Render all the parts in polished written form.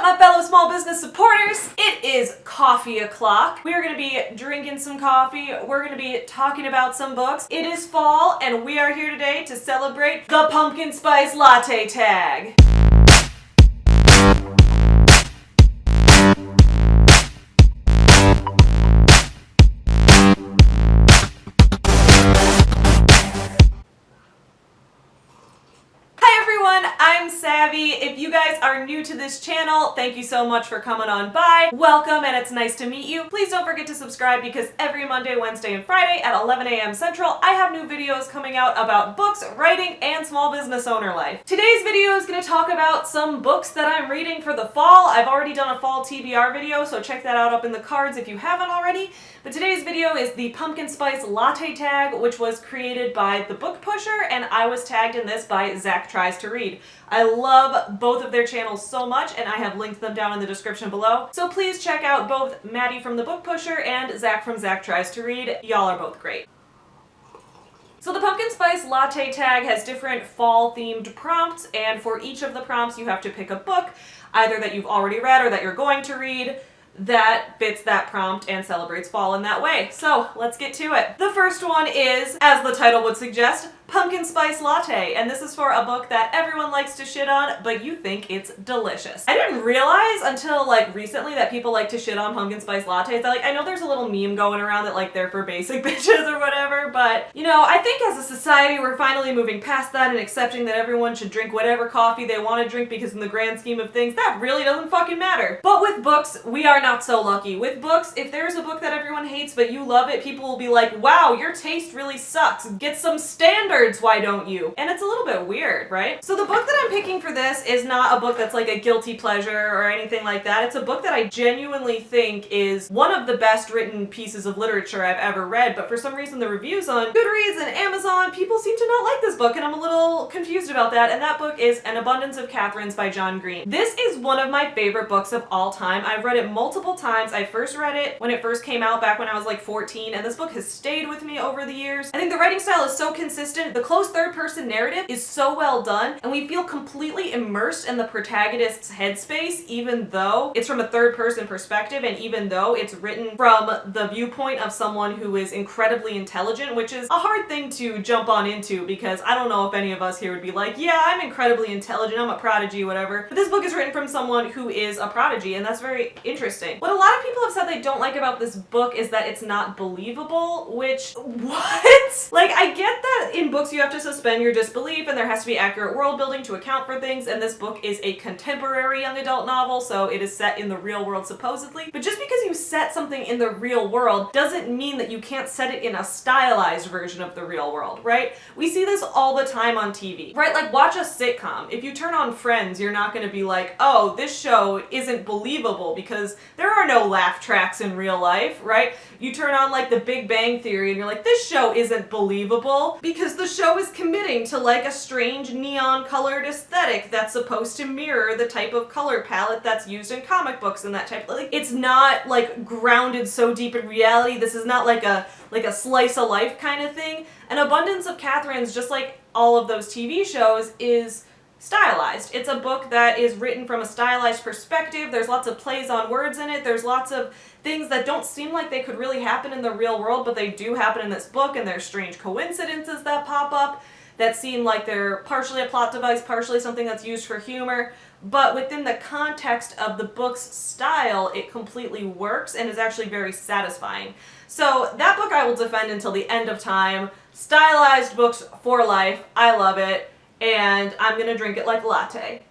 my fellow small business supporters? It is coffee o'clock. We are going to be drinking some coffee. We're going to be talking about some books. It is fall, and we are here today to celebrate the pumpkin spice latte tag. I'm Savvy. If you guys are new to this channel, thank you so much for coming on by. Welcome, and it's nice to meet you. Please don't forget to subscribe because every Monday, Wednesday, and Friday at 11 a.m. Central, I have new videos coming out about books, writing, and small business owner life. Today's video is going to talk about some books that I'm reading for the fall. I've already done a fall TBR video, so check that out up in the cards if you haven't already. But today's video is the Pumpkin Spice Latte tag, which was created by The Book Pusher, and I was tagged in this by Zach Tries to Read. I love both of their channels so much, and I have linked them down in the description below. So please check out both Maddie from The Book Pusher and Zach from Zach Tries to Read. Y'all are both great. So the Pumpkin Spice Latte tag has different fall-themed prompts, and for each of the prompts you have to pick a book, either that you've already read or that you're going to read, that fits that prompt and celebrates fall in that way. So let's get to it. The first one is, as the title would suggest, Pumpkin Spice Latte, and this is for a book that everyone likes to shit on, but you think it's delicious. I didn't realize until recently that people like to shit on pumpkin spice lattes. I know there's a little meme going around that they're for basic bitches or whatever, but I think as a society we're finally moving past that and accepting that everyone should drink whatever coffee they want to drink because in the grand scheme of things that really doesn't fucking matter. But with books, we are not so lucky. With books, if there's a book that everyone hates but you love it, people will be like, wow, your taste really sucks. Get some standards, why don't you? And it's a little bit weird, right? So the book that I'm picking for this is not a book that's like a guilty pleasure or anything like that. It's a book that I genuinely think is one of the best written pieces of literature I've ever read, but for some reason the reviews on Goodreads and Amazon, people seem to not like this book, and I'm a little confused about that, and that book is An Abundance of Catherines by John Green. This is one of my favorite books of all time. I've read it multiple times. I first read it when it first came out back when I was like 14, and this book has stayed with me over the years. I think the writing style is so consistent. The close third-person narrative is so well done, and we feel completely immersed in the protagonist's headspace, even though it's from a third-person perspective, and even though it's written from the viewpoint of someone who is incredibly intelligent, which is a hard thing to jump on into because I don't know if any of us here would be like, yeah, I'm incredibly intelligent, I'm a prodigy, whatever. But this book is written from someone who is a prodigy, and that's very interesting. What a lot of people have said they don't like about this book is that it's not believable, which, what? I get that in books you have to suspend your disbelief and there has to be accurate world building to account for things, and this book is a contemporary young adult novel, so it is set in the real world supposedly. But just because you set something in the real world doesn't mean that you can't set it in a stylized version of the real world, right? We see this all the time on TV, right? Watch a sitcom. If you turn on Friends, you're not going to be like, oh, this show isn't believable because there are no laugh tracks in real life, right? You turn on The Big Bang Theory and you're like, this show isn't believable because the show is committing to a strange neon colored aesthetic that's supposed to mirror the type of color palette that's used in comic books and that type of, it's not grounded so deep in reality. This is not like a slice of life kind of thing. An Abundance of Catherines, just like all of those TV shows, is stylized. It's a book that is written from a stylized perspective. There's lots of plays on words in it. There's lots of things that don't seem like they could really happen in the real world, but they do happen in this book, and there's strange coincidences that pop up that seem like they're partially a plot device, partially something that's used for humor, but within the context of the book's style, it completely works and is actually very satisfying. So that book I will defend until the end of time. Stylized books for life. I love it. And I'm gonna drink it like a latte.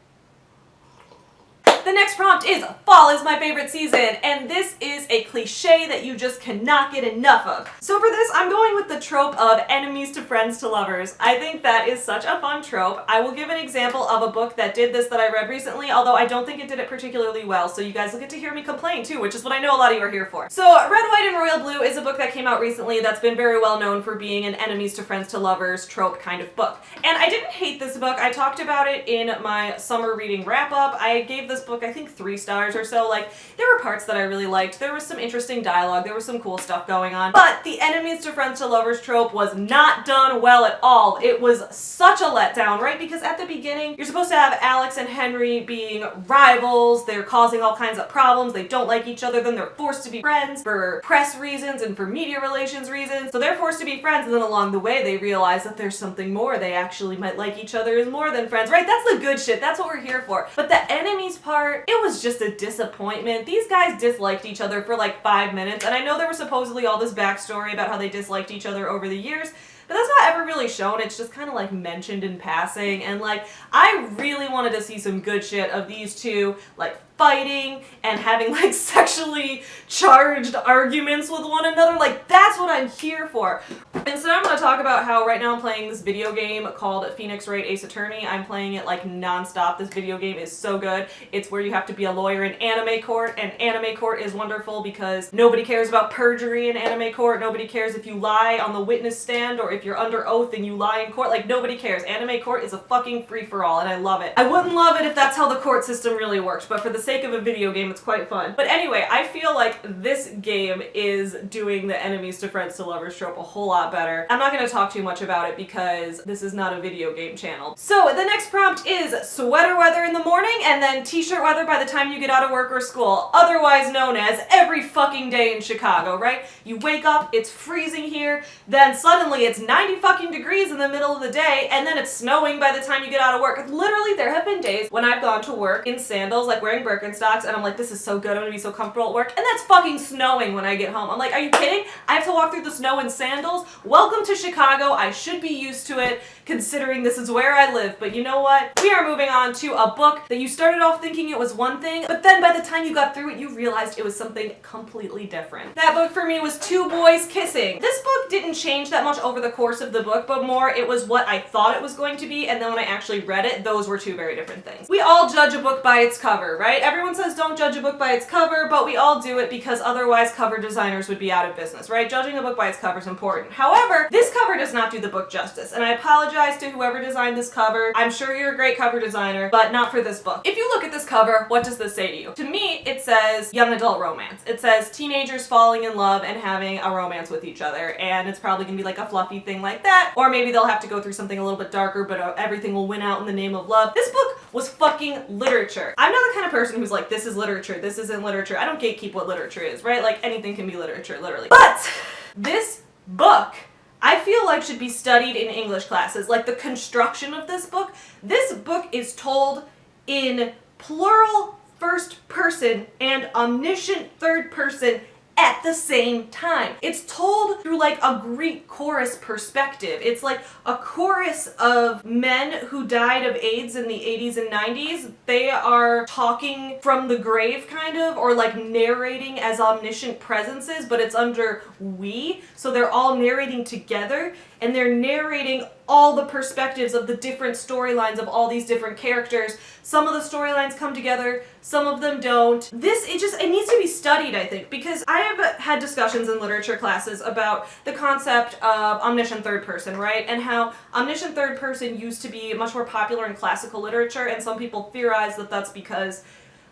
The next prompt is fall is my favorite season, and this is a cliche that you just cannot get enough of. So for this, I'm going with the trope of enemies to friends to lovers. I think that is such a fun trope. I will give an example of a book that did this that I read recently, although I don't think it did it particularly well, so you guys will get to hear me complain too, which is what I know a lot of you are here for. So Red, White, and Royal Blue is a book that came out recently that's been very well known for being an enemies to friends to lovers trope kind of book. And I didn't hate this book. I talked about it in my summer reading wrap-up. I gave this book book, I think 3 stars or so. Like, there were parts that I really liked. There was some interesting dialogue. There was some cool stuff going on. But the enemies to friends to lovers trope was not done well at all. It was such a letdown, right? Because at the beginning, you're supposed to have Alex and Henry being rivals. They're causing all kinds of problems. They don't like each other. Then they're forced to be friends for press reasons and for media relations reasons. So they're forced to be friends. And then along the way, they realize that there's something more. They actually might like each other as more than friends, right? That's the good shit. That's what we're here for. But the enemies part, it was just a disappointment. These guys disliked each other for like 5 minutes. And I know there was supposedly all this backstory about how they disliked each other over the years, but that's not ever really shown. It's just kind of like mentioned in passing. And like, I really wanted to see some good shit of these two, like, fighting and having like sexually charged arguments with one another. Like, that's what I'm here for. Instead, I'm going to talk about how right now I'm playing this video game called Phoenix Wright Ace Attorney. I'm playing it like nonstop. This video game is so good. It's where you have to be a lawyer in anime court, and anime court is wonderful because nobody cares about perjury in anime court. Nobody cares if you lie on the witness stand or if you're under oath and you lie in court. Like, nobody cares. Anime court is a fucking free-for-all, and I love it. I wouldn't love it if that's how the court system really worked, but for the sake of a video game, it's quite fun. But anyway, I feel like this game is doing the enemies to friends to lovers trope a whole lot better. I'm not going to talk too much about it because this is not a video game channel. So the next prompt is sweater weather in the morning and then t-shirt weather by the time you get out of work or school, otherwise known as every fucking day in Chicago, right? You wake up, it's freezing here, then suddenly it's 90 fucking degrees in the middle of the day, and then it's snowing by the time you get out of work. Literally, there have been days when I've gone to work in sandals, like wearing Birkenstocks, and I'm like, this is so good, I'm gonna be so comfortable at work, and that's fucking snowing when I get home. I'm like, are you kidding? I have to walk through the snow in sandals? Welcome to Chicago. I should be used to it, considering this is where I live. But you know what? We are moving on to a book that you started off thinking it was one thing, but then by the time you got through it, you realized it was something completely different. That book for me was Two Boys Kissing. This book didn't change that much over the course of the book, but more it was what I thought it was going to be, and then when I actually read it, those were two very different things. We all judge a book by its cover, right? Everyone says don't judge a book by its cover, but we all do it because otherwise cover designers would be out of business, right? Judging a book by its cover is important. However, this cover does not do the book justice, and I apologize to whoever designed this cover. I'm sure you're a great cover designer, but not for this book. If you look at this cover, what does this say to you? To me, it says young adult romance. It says teenagers falling in love and having a romance with each other, and it's probably gonna be like a fluffy thing like that, or maybe they'll have to go through something a little bit darker, but everything will win out in the name of love. This book was fucking literature. I'm not the kind of person who's like, this is literature, this isn't literature. I don't gatekeep what literature is, right? Like, anything can be literature, literally. But this book, I feel like, should be studied in English classes. Like, the construction of this book is told in plural first person and omniscient third person at the same time. It's told through like a Greek chorus perspective. It's like a chorus of men who died of AIDS in the 80s and 90s. They are talking from the grave, kind of, or like narrating as omniscient presences, but it's under we. So they're all narrating together, and they're narrating all the perspectives of the different storylines of all these different characters. Some of the storylines come together, some of them don't. It needs to be studied, I think, because I have had discussions in literature classes about the concept of omniscient third person, right? And how omniscient third person used to be much more popular in classical literature, and some people theorize that that's because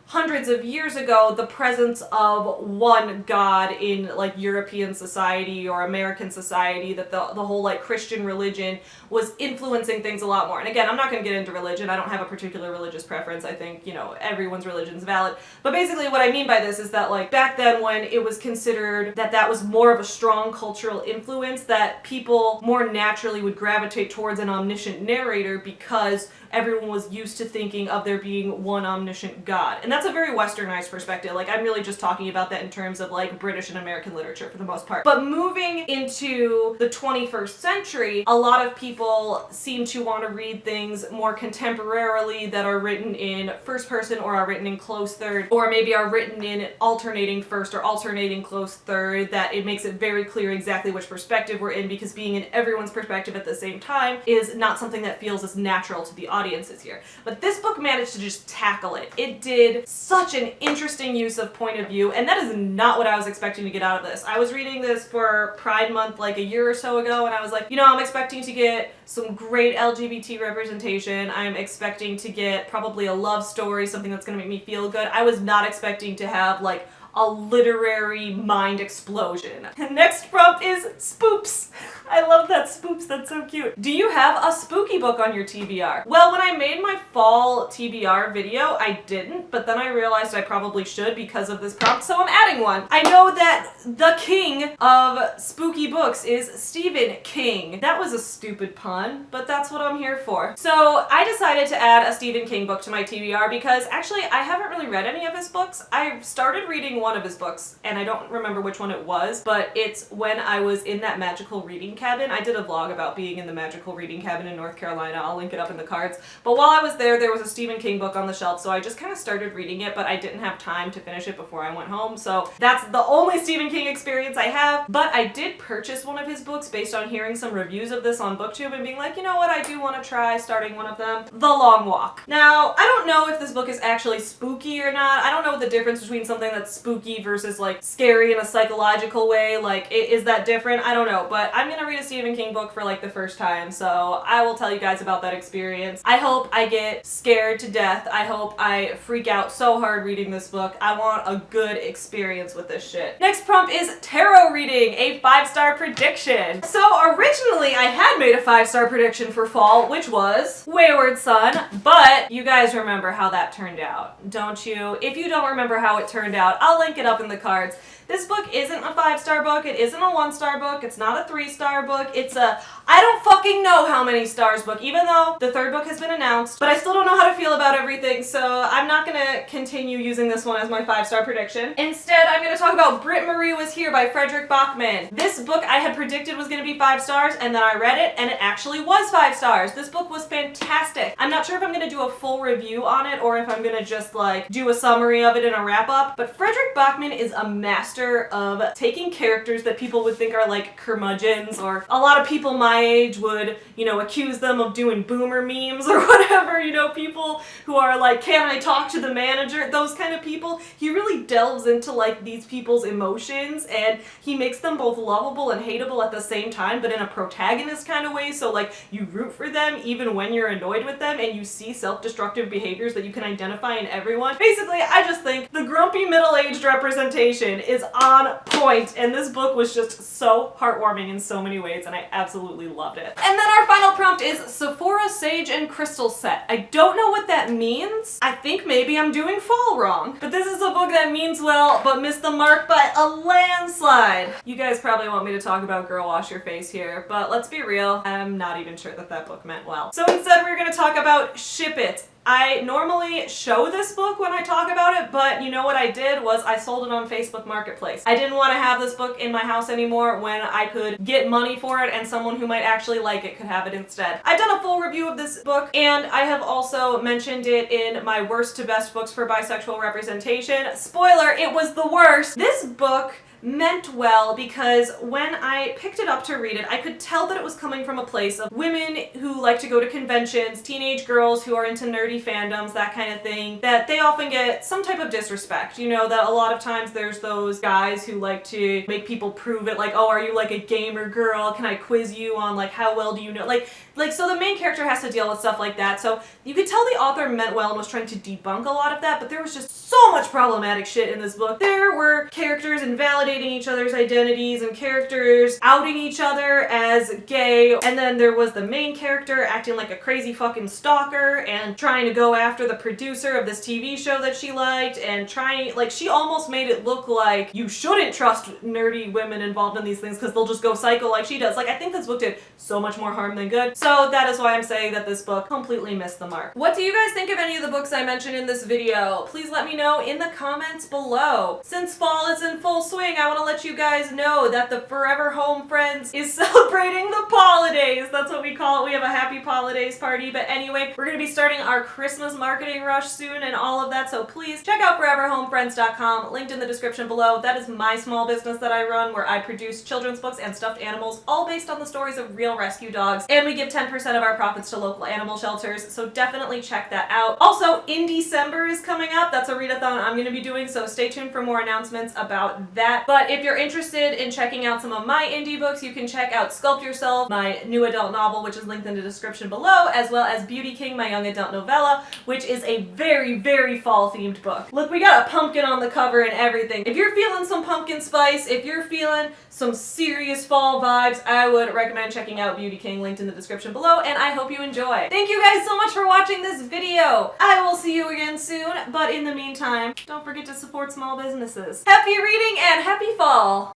hundreds of years ago, the presence of one God in like European society or American society, that the whole like Christian religion was influencing things a lot more. And again, I'm not going to get into religion. I don't have a particular religious preference. I think, you know, everyone's religion's valid. But basically what I mean by this is that like back then, when it was considered that that was more of a strong cultural influence, that people more naturally would gravitate towards an omniscient narrator because everyone was used to thinking of there being one omniscient God. And that's a very westernized perspective. Like, I'm really just talking about that in terms of like British and American literature for the most part. But moving into the 21st century, a lot of people seem to want to read things more contemporarily that are written in first person or are written in close third, or maybe are written in alternating first or alternating close third, that it makes it very clear exactly which perspective we're in, because being in everyone's perspective at the same time is not something that feels as natural to the audiences here. But this book managed to just tackle it. It did such an interesting use of point of view, and that is not what I was expecting to get out of this. I was reading this for Pride Month like a year or so ago, and I was like, you know, I'm expecting to get some great LGBT representation. I'm expecting to get probably a love story, something that's gonna make me feel good. I was not expecting to have like a literary mind explosion. Next prompt is Spooks. I love that, Spooks, that's so cute. Do you have a spooky book on your TBR? Well, when I made my fall TBR video, I didn't, but then I realized I probably should because of this prompt, so I'm adding one. I know that the king of spooky books is Stephen King. That was a stupid pun, but that's what I'm here for. So I decided to add a Stephen King book to my TBR because actually I haven't really read any of his books. I started reading one of his books, and I don't remember which one it was, but it's when I was in that magical reading cabin. I did a vlog about being in the magical reading cabin in North Carolina. I'll link it up in the cards. But while I was there was a Stephen King book on the shelf, so I just kind of started reading it, but I didn't have time to finish it before I went home, so that's the only Stephen King experience I have. But I did purchase one of his books based on hearing some reviews of this on BookTube and being like, you know what, I do want to try starting one of them. The Long Walk. Now, I don't know if this book is actually spooky or not. I don't know the difference between something that's spooky versus like scary in a psychological way. Like, is that different? I don't know, but I'm gonna read a Stephen King book for like the first time, so I will tell you guys about that experience. I hope I get scared to death. I hope I freak out so hard reading this book. I want a good experience with this shit. Next prompt is tarot reading, a 5-star prediction. So originally I had made a 5-star prediction for fall, which was Wayward Son, but you guys remember how that turned out, don't you? If you don't remember how it turned out, I'll link it up in the cards. This book isn't a 5-star book, it isn't a 1-star book, it's not a 3-star book, it's a I don't fucking know how many stars book, even though the 3rd book has been announced, but I still don't know how to feel about everything, so I'm not gonna continue using this one as my 5-star prediction. Instead, I'm gonna talk about Britt-Marie Was Here by Frederick Bachman. This book I had predicted was gonna be 5 stars, and then I read it, and it actually was 5 stars. This book was fantastic. I'm not sure if I'm gonna do a full review on it, or if I'm gonna just like do a summary of it in a wrap-up, but Frederick Bachman is a master of taking characters that people would think are like curmudgeons, or a lot of people my age would, you know, accuse them of doing boomer memes or whatever, you know, people who are like, can I talk to the manager? Those kind of people. He really delves into like these people's emotions, and he makes them both lovable and hateable at the same time, but in a protagonist kind of way, so like you root for them even when you're annoyed with them, and you see self-destructive behaviors that you can identify in everyone. Basically, I just think the grumpy middle-aged representation is on point, and this book was just so heartwarming in so many ways, and I absolutely loved it. And then our final prompt is Sephora Sage and Crystal Set. I don't know what that means. I think maybe I'm doing fall wrong, but this is a book that means well, but missed the mark by a landslide. You guys probably want me to talk about Girl Wash Your Face here, but let's be real, I'm not even sure that that book meant well. So instead we're gonna talk about Ship It. I normally show this book when I talk about it, but you know what I did was I sold it on Facebook Marketplace. I didn't want to have this book in my house anymore when I could get money for it and someone who might actually like it could have it instead. I've done a full review of this book, and I have also mentioned it in my worst to best books for bisexual representation. Spoiler, it was the worst. This book meant well because when I picked it up to read it, I could tell that it was coming from a place of women who like to go to conventions, teenage girls who are into nerdy fandoms, that kind of thing, that they often get some type of disrespect. You know, that a lot of times there's those guys who like to make people prove it, like, oh, are you like a gamer girl? Can I quiz you on like how well do you know? Like so the main character has to deal with stuff like that. So you could tell the author meant well and was trying to debunk a lot of that, but there was just so much problematic shit in this book. There were characters invalidating each other's identities and characters outing each other as gay, and then there was the main character acting like a crazy fucking stalker and trying to go after the producer of this TV show that she liked, and trying, like, she almost made it look like you shouldn't trust nerdy women involved in these things because they'll just go psycho like she does. Like, I think this book did so much more harm than good. So that is why I'm saying that this book completely missed the mark. What do you guys think of any of the books I mentioned in this video? Please let me know in the comments below. Since fall is in full swing, I want to let you guys know that the Forever Home Friends is celebrating the holidays. That's what we call it. We have a happy holidays party. But anyway, we're going to be starting our Christmas marketing rush soon and all of that. So please check out foreverhomefriends.com, linked in the description below. That is my small business that I run, where I produce children's books and stuffed animals, all based on the stories of real rescue dogs. And we give give 10% of our profits to local animal shelters, so definitely check that out. Also, In December is coming up. That's a readathon I'm going to be doing, so stay tuned for more announcements about that. But if you're interested in checking out some of my indie books, you can check out Sculpt Yourself, my new adult novel, which is linked in the description below, as well as Beauty King, my young adult novella, which is a very, very fall-themed book. Look, we got a pumpkin on the cover and everything. If you're feeling some pumpkin spice, if you're feeling some serious fall vibes, I would recommend checking out Beauty King, linked in the description below, and I hope you enjoy. Thank you guys so much for watching this video. I will see you again soon, but in the meantime, don't forget to support small businesses. Happy reading and happy fall!